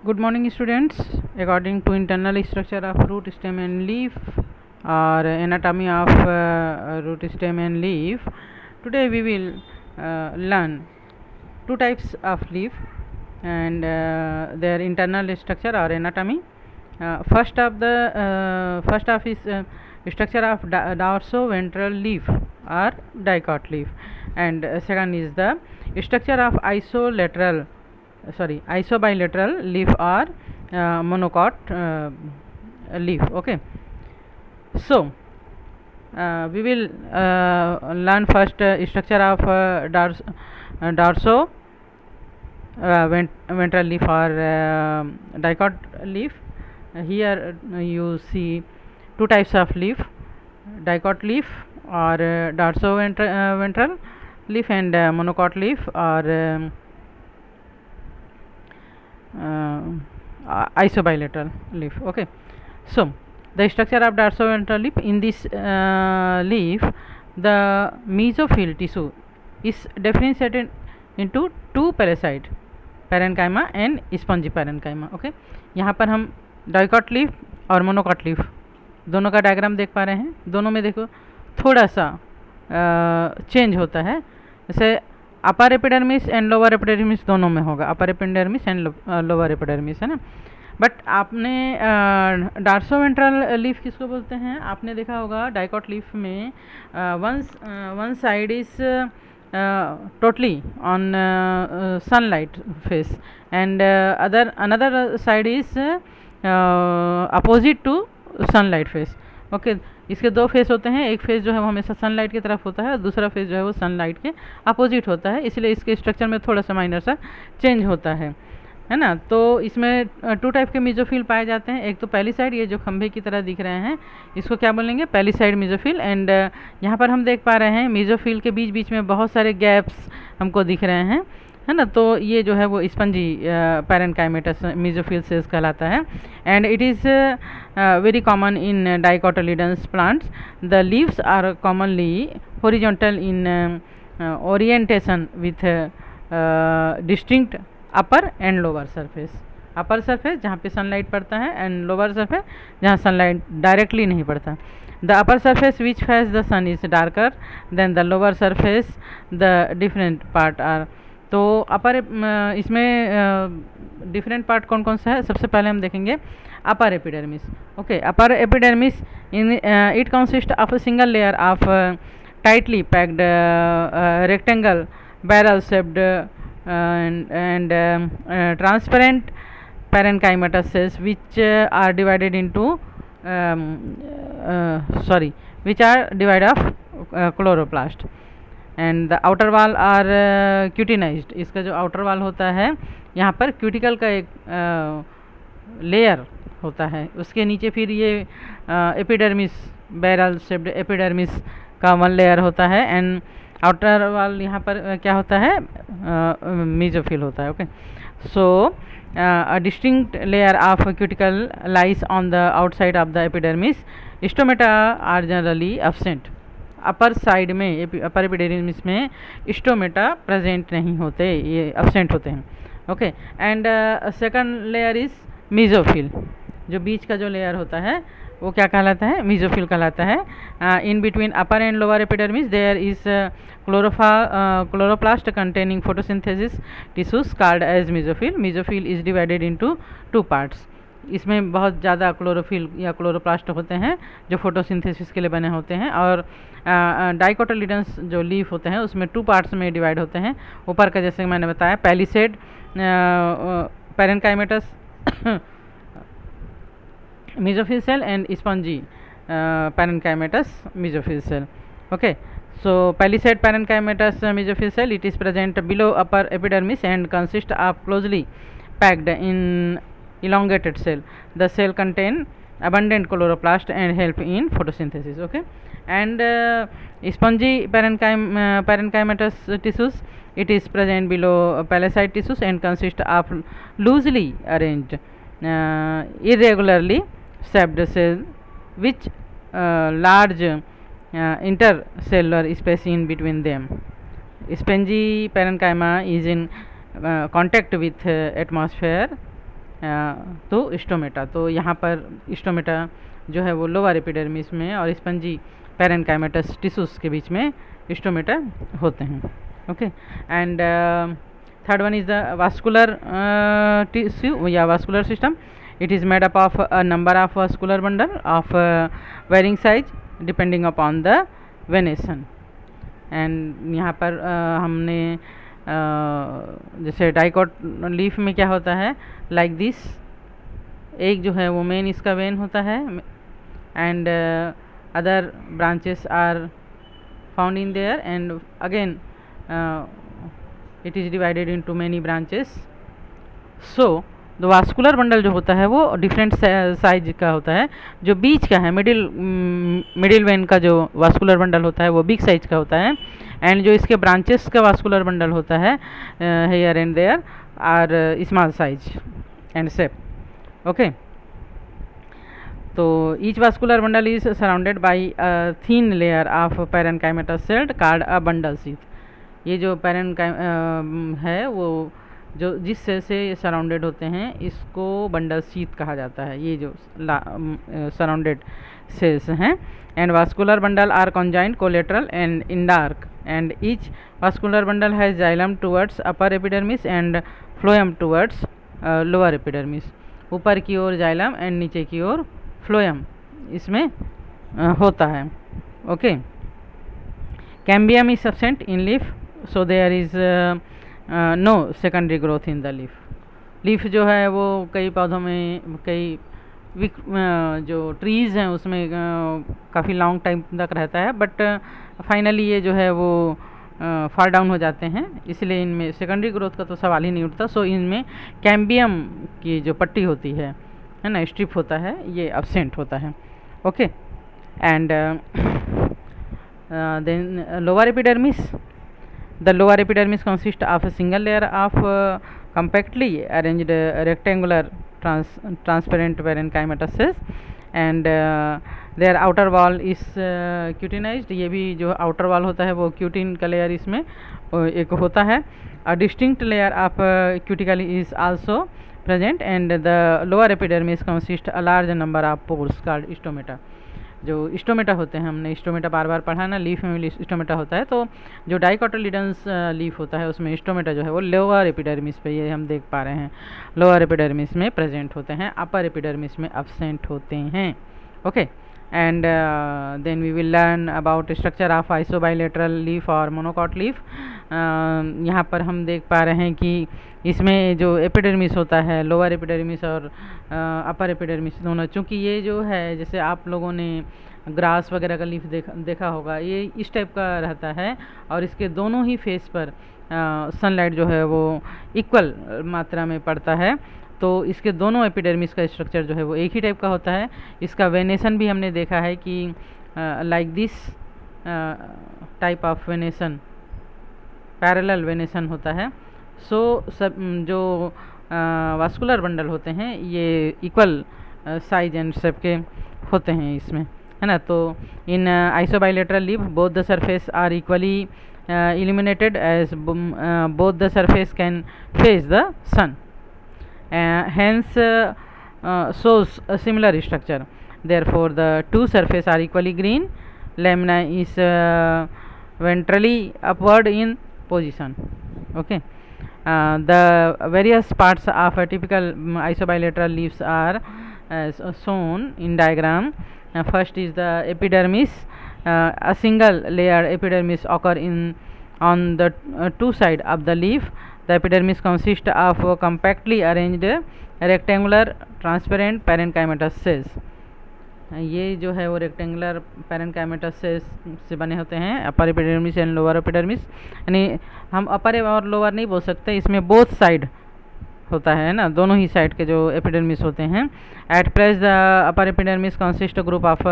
Good morning, students. According to internal structure of root, stem, and leaf, or anatomy of root, stem, and leaf, today we will learn two types of leaf and their internal structure or anatomy. First of is structure of dorsoventral leaf or dicot leaf, and second is the structure of isobilateral leaf or monocot leaf. Okay, so we will learn first structure of dorso ventral leaf or dicot leaf. Here you see two types of leaf: dicot leaf or ventral leaf, and monocot leaf or isobilateral leaf. Okay, so the structure of dorsoventral leaf: in this leaf, the mesophyll tissue is differentiated into two parasite, parenchyma and spongy parenchyma. Okay, यहाँ पर हम dicot leaf और monocot leaf दोनों का diagram देख पा रहे हैं. दोनों में देखो थोड़ा सा चेंज होता है. जैसे अपर एपिडर्मिस एंड लोअर एपिडर्मिस दोनों में होगा, अपर एपिडर्मिस एंड लोअर एपिडर्मिस, है ना. बट आपने डार्सोवेंट्रल लीफ किसको बोलते हैं? आपने देखा होगा डाइकॉट लीफ में one side is totally on sunlight face and another side is opposite to sunlight face. Okay, इसके दो फेस होते हैं. एक फेस जो है वो हमेशा सनलाइट की तरफ होता है और दूसरा फेस जो है वो सनलाइट के अपोजिट होता है. इसलिए इसके स्ट्रक्चर में थोड़ा सा माइनर सा चेंज होता है ना. तो इसमें टू टाइप के मेसोफिल पाए जाते हैं. एक तो पहली साइड, ये जो खंभे की तरह दिख रहे हैं, इसको क्या बोलेंगे? पहली साइड मेसोफिल. एंड यहाँ पर हम देख पा रहे हैं मेसोफिल के बीच बीच में बहुत सारे गैप्स हमको दिख रहे हैं, है ना. तो ये जो है वो स्पंजी पैरेन्काइमेटस मेसोफिल सेल्स कहलाता है. And it is very common in dicotyledons plants. The leaves are commonly horizontal in orientation with distinct upper and lower surface. Upper surface जहाँ पे सनलाइट पड़ता है एंड लोअर सरफेस जहाँ sunlight directly नहीं पड़ता. The upper surface which face the sun is darker than the lower surface. The different part are, तो upper इसमें different part कौन कौन सा है? सबसे पहले हम देखेंगे upper epidermis. Okay, upper epidermis in it consist of a single layer of tightly packed rectangle barrel shaped and transparent parenchymatous cells which are divided into which are divided of chloroplast. And the outer वाल are क्यूटिनाइज्ड. इसका जो outer वाल होता है, यहाँ पर cuticle का एक लेयर होता है, उसके नीचे फिर ये एपिडर्मिस, बैरल शेप्ड एपिडर्मिस का वन लेयर होता है. एंड आउटर वाल यहाँ पर क्या होता है? मेसोफिल होता है. Okay, so a distinct layer of cuticle lies on the outside of the epidermis. Stomata are generally absent. Upper side में, अपर एपिडर्मिस में स्टोमेटा प्रेजेंट नहीं होते, ये absent होते हैं. Okay, and second layer is mesophyll. जो बीच का जो लेयर होता है वो क्या कहलाता है? मेसोफिल कहलाता है. In between upper and lower epidermis there is chloroplast containing photosynthesis tissues called as mesophyll. Mesophyll is divided into two parts. इसमें बहुत ज़्यादा क्लोरोफिल या क्लोरोप्लास्ट होते हैं जो फोटोसिंथेसिस के लिए बने होते हैं. और डाइकोटिलिडन्स जो लीफ होते हैं उसमें टू पार्ट्स में डिवाइड होते हैं. ऊपर का जैसे मैंने बताया, palisade parenchymatous mesophyll cell and spongy parenchymatous mesophyll cell. Okay, so palisade parenchymatous mesophyll cell, it is present below upper epidermis and consist of closely packed in elongated cell. The cell contain abundant chloroplast and help in photosynthesis. Okay, and spongy parenchymatous tissues, it is present below palisade tissues and consist of loosely arranged irregularly shaped cell which large intercellular space in between them. Spongy parenchyma is in contact with atmosphere तो stomata, तो यहाँ पर stomata जो है वो lower epidermis में और spongy parenchymatous tissues के बीच में स्टोमेटा होते हैं। Okay, and third one is the vascular tissue या vascular system. It is made up of a number of vascular bundle of varying size depending upon the venation. And यहाँ पर हमने जैसे डाइकोट लीफ में क्या होता है, लाइक दिस, एक जो है वो मेन इसका वेन होता है and other branches are found in there and again it is divided into many branches. So the vascular bundle जो होता है वो डिफरेंट साइज का होता है। जो बीच का है मिडिल वेन का जो वास्कुलर बंडल होता है वो बिग साइज का होता है, एंड जो इसके ब्रांचेस का वास्कुलर बंडल होता है here and there are small size and shape. Okay, तो each vascular bundle is surrounded by a thin layer of parenchymatous cell called a bundle sheath. ये जो है वो जो जिस सेल से सराउंडेड होते हैं इसको बंडल शीथ कहा जाता है, ये जो सराउंडेड सेल्स हैं। And vascular bundle are conjoint collateral and endarch and each vascular bundle has xylem towards upper epidermis and phloem towards lower epidermis. ऊपर की ओर जाइलम एंड नीचे की ओर फ्लोएम इसमें होता है। Okay, cambium is absent in leaf, so there is no secondary growth in the leaf. Leaf जो है वो कई पौधों में, कई जो ट्रीज़ हैं उसमें काफ़ी लॉन्ग टाइम तक रहता है, बट फाइनली ये जो है वो फॉल डाउन हो जाते हैं, इसलिए इनमें सेकेंडरी ग्रोथ का तो सवाल ही नहीं उठता। सो इनमें कैम्बियम की जो पट्टी होती है ना, स्ट्रिप होता है, ये अब्सेंट होता है। Okay, and then lower epidermis. The lower epidermis consists of a single layer of compactly arranged rectangular transparent parenchymatous cells and their outer wall is cutinized। ये भी जो outer wall होता है वो क्यूटिन का लेयर इसमें एक होता है। A distinct layer of cuticle is also present and the lower epidermis consists a large number of pores called stomata। जो स्टोमेटा होते हैं, हमने स्टोमेटा बार बार पढ़ा ना, लीफ में भी स्टोमेटा होता है, तो जो डाइकोटिलीडन्स लीफ होता है उसमें स्टोमेटा जो है वो लोअर एपिडर्मिस पे, ये हम देख पा रहे हैं, लोअर एपिडर्मिस में प्रेजेंट होते हैं, अपर एपिडर्मिस में अब्सेंट होते हैं। Okay, and then we will learn about structure of isobilateral leaf और मोनोकॉट लीफ। यहाँ पर हम देख पा रहे हैं कि इसमें जो एपिडर्मिस होता है, लोअर एपिडर्मिस और अपर एपिडर्मिस दोनों, चूँकि ये जो है जैसे आप लोगों ने ग्रास वगैरह का लीफ देखा होगा, ये इस टाइप का रहता है और इसके दोनों ही फेस पर सनलाइट जो है वो इक्वल मात्रा में पड़ता है, तो इसके दोनों एपिडर्मिस का स्ट्रक्चर जो है वो एक ही टाइप का होता है। इसका वेनेसन भी हमने देखा है कि like this type of venation, parallel venation होता है। सो सब जो वास्कुलर बंडल होते हैं ये इक्वल साइज एंड शेप के होते हैं इसमें, है ना। तो in isobilateral leaf both the surface are equally illuminated as both the surface can face the sun, hence shows a similar structure. Therefore the two surfaces are equally green. Lamina is ventrally upward in position. Okay, the various parts of a typical isobilateral leaves are as shown in diagram. First is the epidermis. A single layer epidermis occur on the two sides of the leaf. The epidermis consists of compactly arranged rectangular transparent parenchymatous cells. ये जो है वो rectangular parenchymatous से बने होते हैं, अपर epidermis and lower epidermis. यानी हम अपर और लोअर नहीं बोल सकते, इसमें बोथ साइड होता है ना, दोनों ही साइड के जो एपिडर्मिस होते हैं। At press the upper epidermis consist group of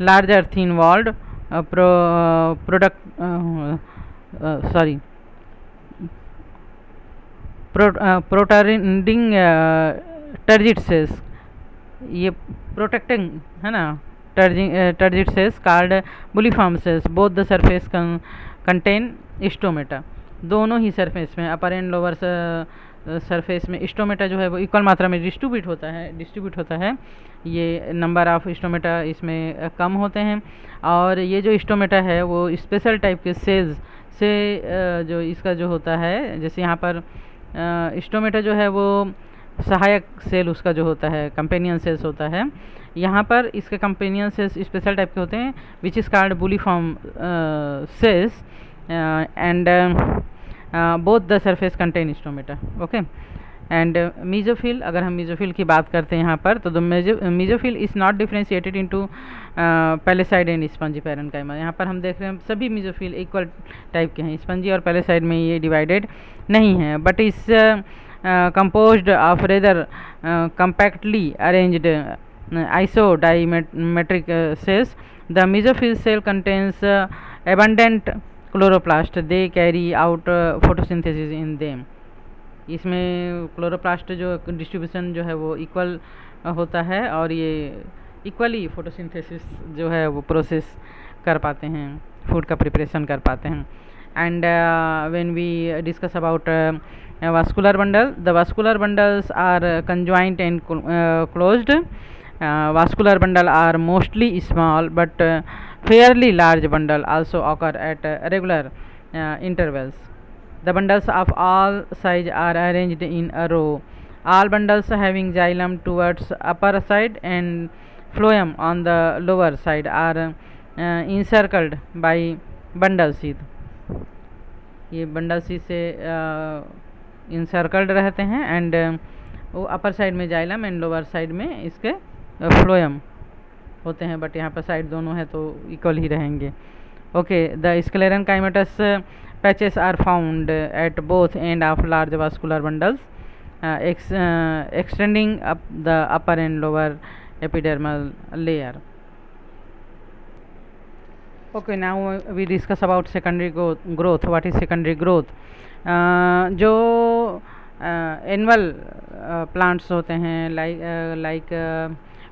larger thin walled protruding turgid cells, ये प्रोटेक्टिंग है ना, turgid cells called bulliform cells. Both the surface contain stomata, दोनों ही सरफेस में अपर एंड लोअर सरफेस में stomata जो है वो इक्वल मात्रा में डिस्ट्रीब्यूट होता है। ये नंबर ऑफ स्टोमेटा इसमें कम होते हैं, और ये जो स्टोमेटा है वो स्पेशल टाइप के सेल्स से जो इसका जो होता है, जैसे यहाँ पर स्टोमेटा जो है वो सहायक सेल उसका जो होता है कंपेनियन सेल्स होता है। यहाँ पर इसके कंपेनियन सेल्स स्पेशल टाइप के होते हैं which is called bulliform cells and both the surface contain stomata. Okay, and mesophyll, अगर हम मीजोफिल की बात करते हैं यहाँ पर, तो the mesophyll is not differentiated into palisade and spongy parenchyma. यहाँ पर हम देख रहे हैं सभी मीजोफिल इक्वल टाइप के हैं, स्पंजी और पैलेसाइड में ये डिवाइडेड नहीं है, बट इस composed of rather compactly arranged isodiametric cells. The mesophyll cell contains abundant chloroplast. They carry out photosynthesis in them. इसमें क्लोरोप्लास्ट जो डिस्ट्रीब्यूशन जो है वो इक्वल होता है, और ये इक्वली फोटोसिंथेसिस जो है वो प्रोसेस कर पाते हैं, फूड का प्रिपरेशन कर पाते हैं। And when we discuss about vascular bundle, the vascular bundles are conjoined and closed. Vascular bundle are mostly small, but fairly large bundle also occur at regular intervals. The bundles of all size are arranged in a row. All bundles having xylem towards upper side and phloem on the lower side are encircled by bundle sheath. ये bundle sheath से इंसर्कल्ड रहते हैं, and वो upper side में xylem and lower side में इसके phloem होते हैं, बट यहाँ पर साइड दोनों है तो इक्वल ही रहेंगे। Okay, the sclerenchymatous patches are found at both end of large vascular bundles extending up the upper and lower epidermal layer. Okay, now we discuss about secondary growth. What is secondary growth? जो annual plants होते हैं like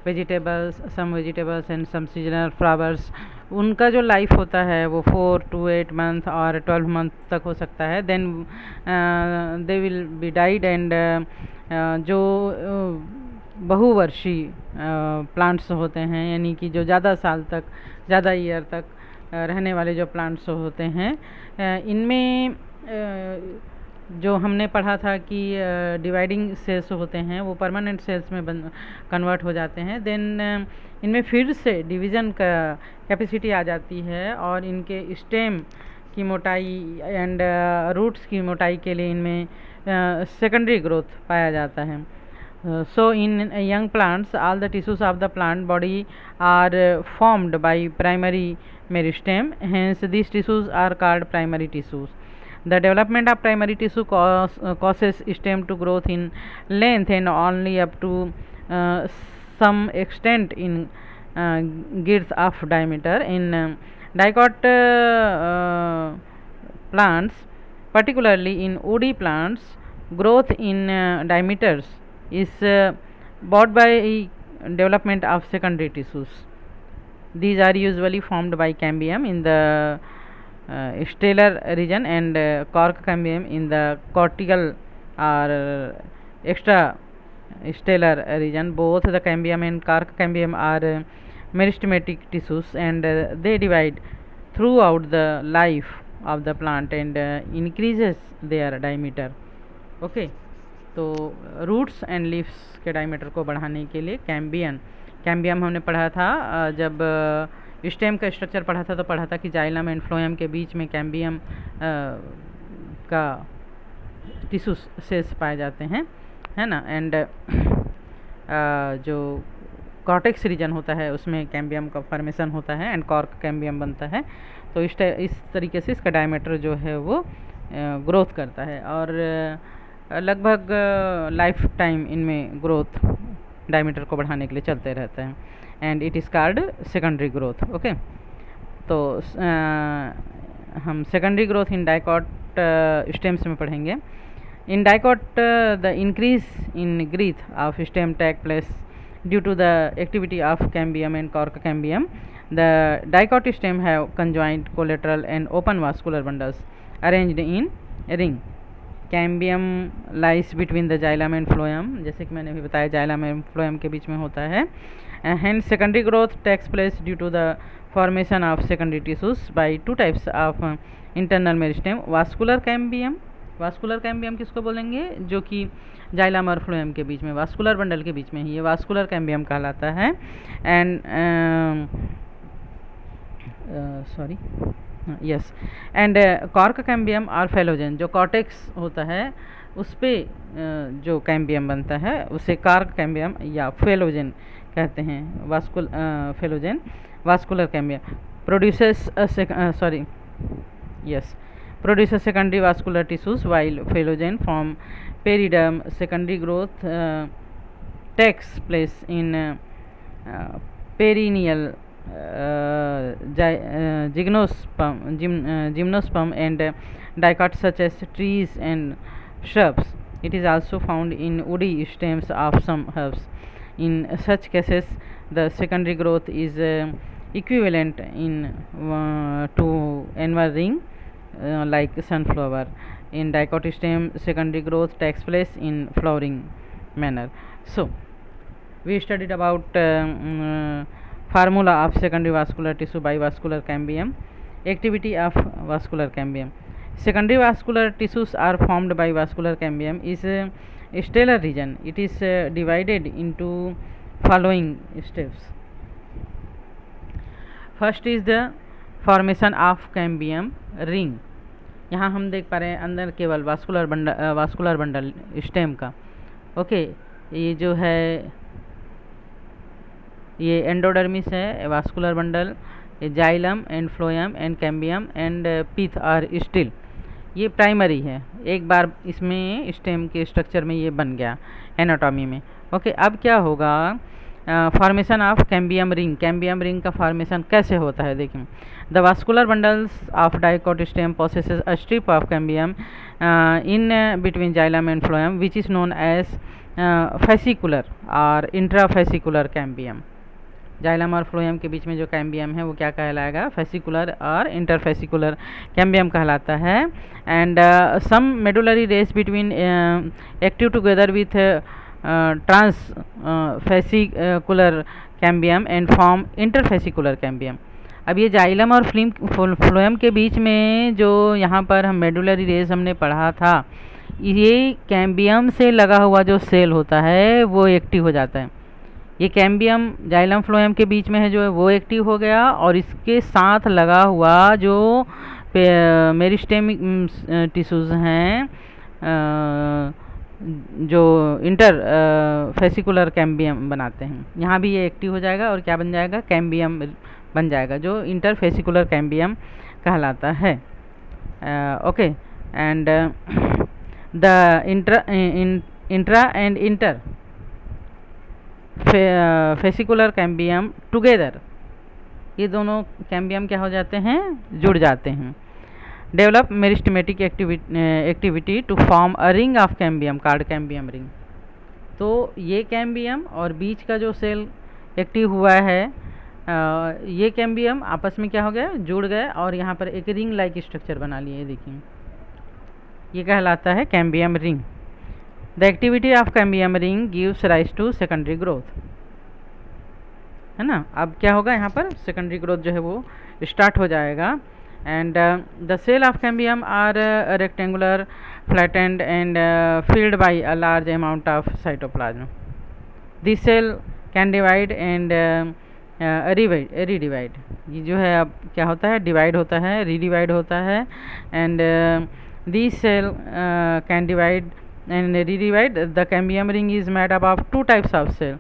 vegetables, some vegetables and some seasonal flowers, उनका जो life होता है वो 4 to 8 month और 12 month तक हो सकता है। Then they will be died, and जो बहुवर्षी प्लांट्स होते हैं, यानी कि जो ज़्यादा साल तक, ज़्यादा ईयर तक रहने वाले जो प्लांट्स होते हैं, इनमें जो हमने पढ़ा था कि डिवाइडिंग सेल्स होते हैं वो परमानेंट सेल्स में कन्वर्ट हो जाते हैं। देन इनमें फिर से डिवीज़न का कैपेसिटी आ जाती है, और इनके स्टेम की मोटाई एंड रूट्स की मोटाई के लिए इनमें सेकेंडरी ग्रोथ पाया जाता है। So in young plants, all the tissues of the plant body are formed by primary meristem. Hence, these tissues are called primary tissues. The development of primary tissue causes stem to growth in length and only up to some extent in girth of diameter. In dicot plants, particularly in woody plants, growth in diameters is brought by development of secondary tissues. These are usually formed by cambium in the stellar region and cork cambium in the cortical or extra stellar region. Both the cambium and cork cambium are meristematic tissues, and they divide throughout the life of the plant and increases their diameter. Okay, तो roots and leaves के diameter को बढ़ाने के लिए cambium हमने पढ़ा था। जब स्टेम का स्ट्रक्चर पढ़ा था तो पढ़ा था कि जाइलम एंड फ्लोएम के बीच में कैम्बियम का टिश्यू सेल्स पाए जाते हैं, है ना। एंड जो कॉर्टेक्स रीजन होता है उसमें कैम्बियम का फॉर्मेशन होता है एंड कॉर्क कैम्बियम बनता है। तो इस तरीके से इसका डायमीटर जो है वो ग्रोथ करता है, और लगभग लाइफ टाइम इनमें ग्रोथ डायमीटर को बढ़ाने के लिए चलते रहते हैं, and it is called secondary growth. Okay, तो हम secondary growth in dicot stems में पढ़ेंगे। In dicot the increase in girth of stem take place due to the activity of cambium and cork cambium. The dicot stem have conjoint collateral and open vascular bundles arranged in ring. Cambium lies between the xylem and phloem, जैसे कि मैंने अभी बताया xylem and phloem के बीच में होता है। Hence secondary growth takes place due to the formation of secondary tissues by two types of internal meristem, vascular cambium। Vascular cambium किसको बोलेंगे? जो कि जाइलम और फ्लोएम के बीच में, वास्कुलर बंडल के बीच में ही ये वास्कुलर कैम्बियम कहलाता है। And sorry yes and cork cambium और फेलोजेन, जो कॉर्टेक्स होता है उस पे जो कैम्बियम बनता है उसे कॉर्क कैम्बियम या फेलोजेन कहते हैं। Phellogen vascular cambium produces produces secondary vascular tissues, while phelogen from periderm secondary growth takes place in perineal gymnosperm and dicots such as trees and shrubs. It is also found in woody stems of some herbs. In such cases the secondary growth is equivalent to annual ring, like sunflower. In dicot stem secondary growth takes place in flowering manner. So we studied about formula of secondary vascular tissue by vascular cambium. Activity of vascular cambium. Secondary vascular tissues are formed by vascular cambium is a stellar region. It is divided into following steps. First is the formation of cambium ring. यहाँ हम देख पा रहे हैं अंदर केवल vascular bundle stem का। Okay, ये जो है ये एंडोडर्मिस है, वास्कुलर बंडल, ये xylem and phloem and cambium and pith और स्टिल, ये प्राइमरी है। एक बार इसमें स्टेम के स्ट्रक्चर में ये बन गया एनाटॉमी में। ओके, अब क्या होगा? Formation of cambium ring. Cambium ring का फॉर्मेशन कैसे होता है देखिए। The vascular bundles of dicot stem possesses a strip of cambium in between xylem and phloem which is known as fascicular और इंट्राफेसिकुलर कैम्बियम। जाइलम और phloem के बीच में जो कैम्बियम है वो क्या कहलाएगा? फेसिकुलर और इंटरफेसिकुलर कैम्बियम कहलाता है। And some medullary rays between active together with transfascicular cambium and form interfascicular cambium. अब ये जाइलम और फ्लोएम के बीच में जो यहाँ पर हम मेडुलरी रेस हमने पढ़ा था, ये कैम्बियम से लगा हुआ जो सेल होता है वो एक्टिव हो जाता है। ये कैम्बियम जाइलम फ्लोएम के बीच में है जो है वो एक्टिव हो गया, और इसके साथ लगा हुआ जो मेरिस्टेमिक टिश्यूज़ हैं जो इंटर फेसिकुलर कैम्बियम बनाते हैं, यहाँ भी ये एक्टिव हो जाएगा और क्या बन जाएगा? कैम्बियम बन जाएगा जो इंटर फेसिकुलर कैम्बियम कहलाता है। Okay, and the intra and inter fascicular cambium together, ये दोनों कैम्बियम क्या हो जाते हैं? जुड़ जाते हैं। Develop meristematic activity to form a ring of cambium called cambium ring. तो ये कैम्बियम और बीच का जो सेल एक्टिव हुआ है, ये कैम्बियम आपस में क्या हो गया? जुड़ गए और यहाँ पर एक रिंग लाइक स्ट्रक्चर बना लिए। देखिए, ये कहलाता है cambium ring. The activity of cambium ring gives rise to secondary growth, है ना। अब क्या होगा? यहाँ पर सेकेंडरी ग्रोथ जो है वो स्टार्ट हो जाएगा। And the cell of cambium are rectangular, flattened and filled by a large amount of cytoplasm. This cell can divide and redivide. ये जो है अब क्या होता है? डिवाइड होता है, रीडिवाइड होता है। And this cell can divide and redivide. The cambium ring is made up of two types of cell,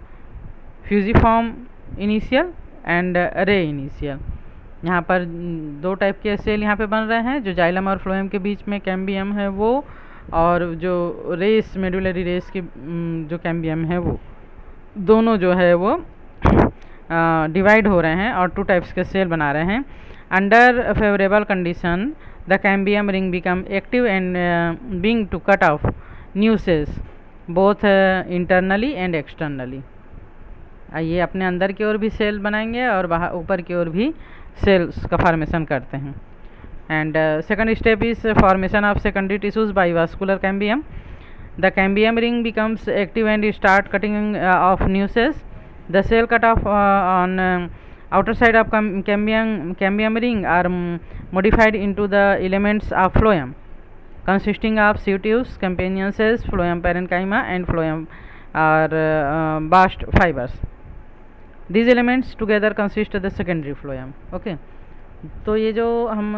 fusiform initial and array initial. यहाँ पर दो टाइप के सेल यहाँ पे बन रहे हैं, जो जाइलम और फ्लोएम के बीच में कैम्बियम है वो, और जो रेस मेडुलरी रेस के जो कैम्बियम है वो, दोनों जो है वो डिवाइड हो रहे हैं और टू टाइप्स के सेल बना रहे हैं। Under favourable condition the cambium ring become active and being to cut off new cells both internally and externally. ये अपने अंदर की ओर भी सेल बनाएंगे और बाहर ऊपर की ओर भी सेल्स का फॉर्मेशन करते हैं। And second step is formation of secondary tissues by vascular cambium. The cambium ring becomes active and start cutting off new cells. The cell cut off on outer side of cambium ring are modified into the elements of phloem, consisting of sinews, companion cells, phloem parenchyma, and phloem or bast fibers. These elements together consist the secondary phloem. Okay. तो ये जो हम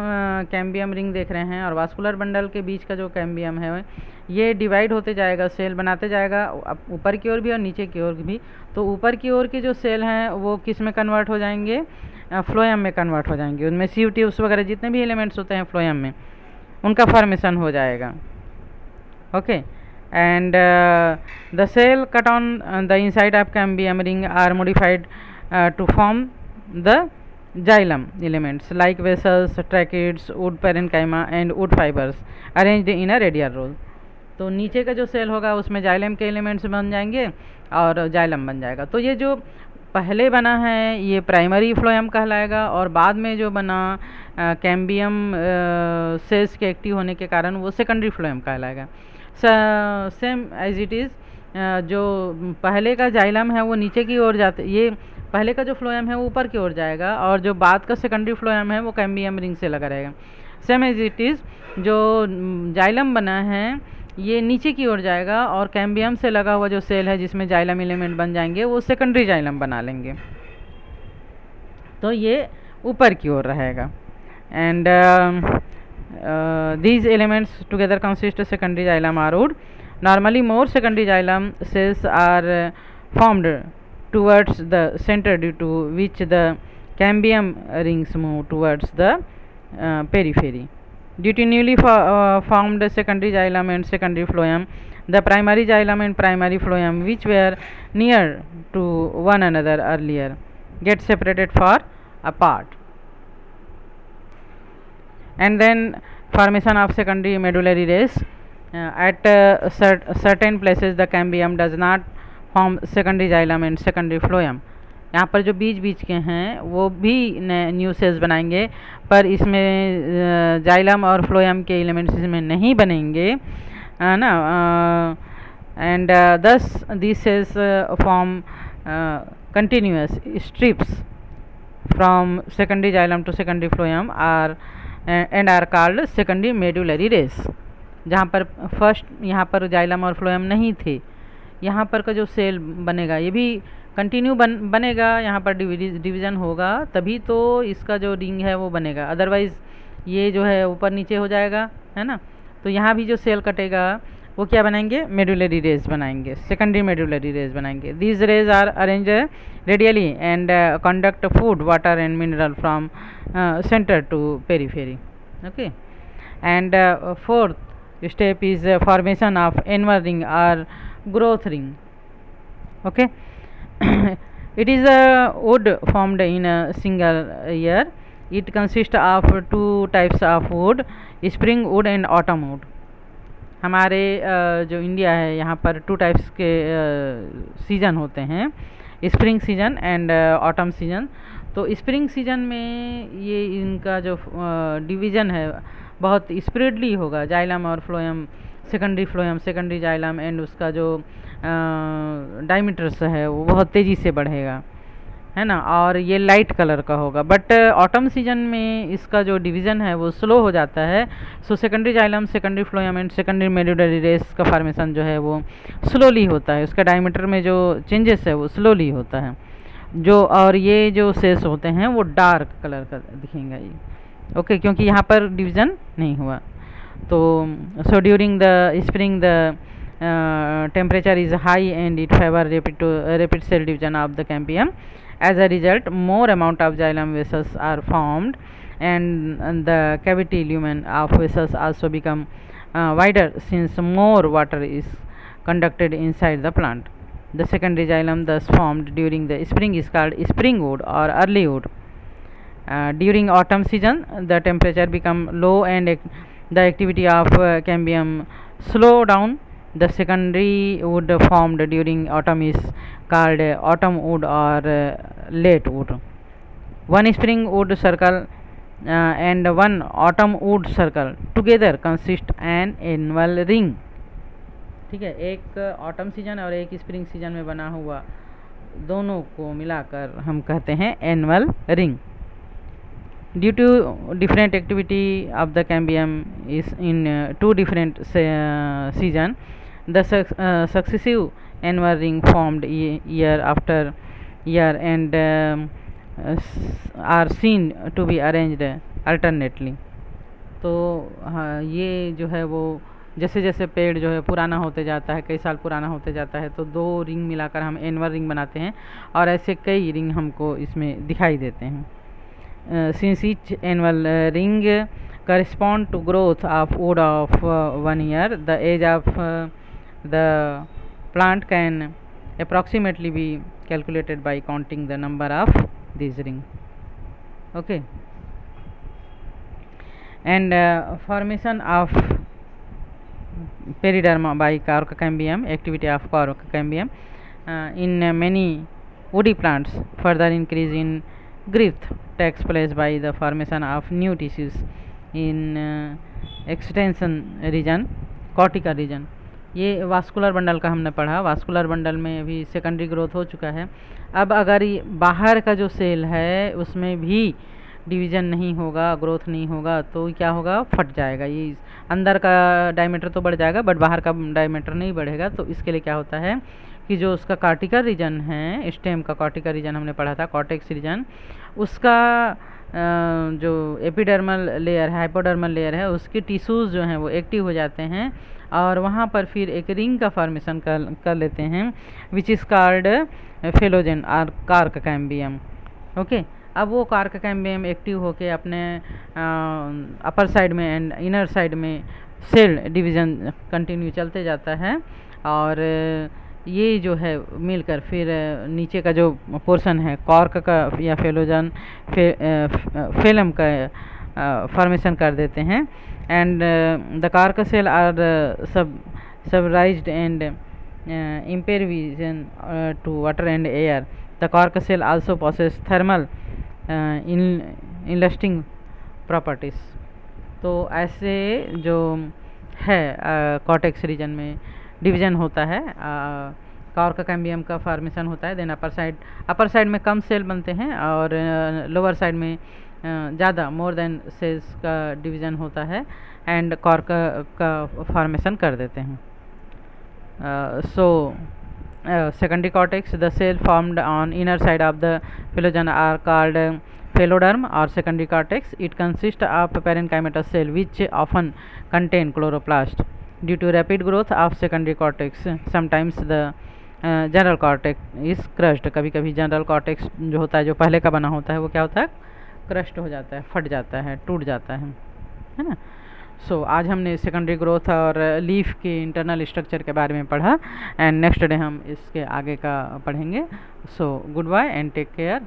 cambium ring देख रहे हैं और vascular bundle के बीच का जो कैम्बियम है ये डिवाइड होते जाएगा, सेल बनाते जाएगा ऊपर की ओर भी और नीचे की ओर भी। तो ऊपर की ओर के जो सेल हैं वो किस में कन्वर्ट हो जाएंगे, फ्लोएम में कन्वर्ट हो जाएंगे। उनमें सीव ट्यूब्स वगैरह जितने भी एलिमेंट्स होते हैं फ्लोएम में उनका फॉर्मेशन हो जाएगा। Okay, and the cell cut on the inside of cambium ring are modified to form the xylem elements like vessels, tracheids, wood parenchyma and wood fibers arranged in a radial row. तो नीचे का जो cell होगा उसमें xylem के elements बन जाएंगे और जाइलम बन जाएगा। तो ये जो पहले बना है ये प्राइमरी फ्लोएम कहलाएगा और बाद में जो बना कैम्बियम सेल्स के एक्टिव होने के कारण वो सेकेंडरी फ्लोएम कहलाएगा। सेम एज इट इज़ जो पहले का जाइलम है वो नीचे की ओर जाते, ये पहले का जो फ्लोएम है वो ऊपर की ओर जाएगा और जो बाद का सेकेंडरी फ्लोएम है वो कैम्बियम रिंग से लगा रहेगा। सेम एज इट इज़ जो जाइलम बना है ये नीचे की ओर जाएगा और कैम्बियम से लगा हुआ जो सेल है जिसमें जाइलम एलिमेंट बन जाएंगे वो सेकेंडरी जाइलम बना लेंगे। तो ये ऊपर की ओर रहेगा। And these elements together consist of secondary xylem or wood. Normally more secondary xylem cells are formed towards the center due to which the cambium rings move towards the periphery. Due to newly formed secondary xylem and secondary phloem, the primary xylem and primary phloem which were near to one another earlier get separated far apart. And then formation of secondary medullary rays. At certain places the cambium does not form secondary xylem and secondary phloem. यहाँ पर जो बीच बीच के हैं वो भी new sales बनाएंगे पर इसमें जाइलम और फ्लोएम के एलिमेंट्स इसमें नहीं बनेंगे ना। एंड दस this cells form continuous strips from secondary xylem to secondary phloem and are called secondary medullary rays. जहाँ पर फर्स्ट यहाँ पर जाइलम और फ्लोएम नहीं थे, यहाँ पर का जो सेल बनेगा ये भी कंटिन्यू बनेगा, यहाँ पर डिवीज़न होगा तभी तो इसका जो रिंग है वो बनेगा, अदरवाइज़ ये जो है ऊपर नीचे हो जाएगा, है ना। तो यहाँ भी जो सेल कटेगा वो क्या बनाएंगे, मेडुलरी रेज बनाएंगे, सेकेंडरी मेडुलरी रेज बनाएंगे। These rays are arrange radially and conduct food, water and mineral from centre to periphery. Okay, and fourth step is formation of annual ring और growth ring. Okay, it is a wood formed in a single year. It consists of two types of wood, spring wood and autumn wood. हमारे जो India है यहाँ पर two types के season होते हैं, spring season and autumn season. तो spring season में ये इनका जो डिवीज़न है बहुत स्प्रेडली होगा, जाइलम और फ्लोएम, सेकेंडरी जाइलम एंड उसका जो डायमीटर्स है वो बहुत तेज़ी से बढ़ेगा, है ना, और ये लाइट कलर का होगा। बट ऑटम सीजन में इसका जो डिवीज़न है वो स्लो हो जाता है। So secondary xylem, secondary phloem and secondary medullary race का फॉर्मेशन जो है वो स्लोली होता है, उसका डायमीटर में जो चेंजेस है वो स्लोली होता है जो, और ये जो सेल्स होते हैं वो डार्क कलर का दिखेंगे ये। ओके, क्योंकि यहाँ पर डिवीज़न नहीं हुआ। तो so during the spring the temperature is high and it favor rapid cell division of the cambium. As a result, more amount of xylem vessels are formed and the cavity lumen of vessels also become wider since more water is conducted inside the plant. The secondary xylem thus formed during the spring is called spring wood or early wood. During autumn season the temperature become low and the activity of cambium slow down. The secondary wood formed during autumn is called autumn wood or late wood. One spring wood circle and one autumn wood circle together consist an annual ring. ठीक है, एक autumn season और एक spring season में बना हुआ दोनों को मिलाकर हम कहते हैं annual ring. Due to different activity of the cambium is in two different season, the successive annual ring formed year after year and are seen to be arranged alternately. तो हाँ, ये जो है वो जैसे जैसे पेड़ जो है पुराना होते जाता है, कई साल पुराना होते जाता है, तो दो रिंग मिलाकर हम एनुअल रिंग बनाते हैं और ऐसे कई रिंग हमको इसमें दिखाई देते हैं. Since each annual ring correspond to growth of wood of 1 year, the age of the plant can approximately be calculated by counting the number of these rings. Okay, and formation of periderma by Coracoa cambium, activity of Coracoa cambium in many woody plants further increase in growth takes place by the formation of new tissues in extension region, cortical region. ये vascular bundle का हमने पढ़ा. Vascular bundle में अभी secondary growth हो चुका है. अब अगर ये बाहर का जो सेल है उसमें भी डिवीज़न नहीं होगा, ग्रोथ नहीं होगा, तो क्या होगा, फट जाएगा. ये अंदर का डायमीटर तो बढ़ जाएगा बट बाहर का डायमीटर नहीं बढ़ेगा. तो इसके लिए क्या होता है कि जो उसका कार्टिकल रीजन है, स्टेम का कार्टिकल रीजन हमने पढ़ा था, कॉर्टेक्स रीजन, उसका जो एपिडर्मल लेयर है, हाइपोडर्मल लेयर है, उसके टिश्यूज़ जो हैं वो एक्टिव हो जाते हैं और वहाँ पर फिर एक रिंग का फॉर्मेशन कर लेते हैं, विच इज़ कॉल्ड फेलोजेन और कार्क कैम्बियम. ओके, अब वो कार्क कैम्बियम एक्टिव होके अपने अपर साइड में एंड इनर साइड में सेल डिवीज़न कंटिन्यू चलते जाता है और ये जो है मिलकर फिर नीचे का जो पोर्शन है कॉर्क का या फेलोजन फेलम का फॉर्मेशन कर देते हैं. And the cork cell are suberized and impervision to water and air. The cork cell also possess thermal insulating properties. तो ऐसे जो है कॉर्टेक्स रीजन में डिवीज़न होता है, कॉर्क कैम्बियम का फॉर्मेशन होता है. देन अपर साइड में कम सेल बनते हैं और लोअर साइड में ज़्यादा मोर देन सेल्स का डिवीज़न होता है एंड कॉर्क का फॉर्मेशन कर देते हैं. So secondary cortex, the cell formed on inner side of the phylogen are called phyloderm or secondary cortex. It consists of parenchymatous cell which often contain chloroplast. Due to rapid growth of secondary cortex, sometimes the general cortex is crushed. कभी कभी general cortex जो होता है, जो पहले का बना होता है, वो क्या होता है, क्रश्ड हो जाता है, फट जाता है, टूट जाता है ना. सो आज हमने सेकेंडरी ग्रोथ और लीफ के इंटरनल स्ट्रक्चर के बारे में पढ़ा एंड नेक्स्ट डे हम इसके आगे का पढ़ेंगे. So goodbye and take care.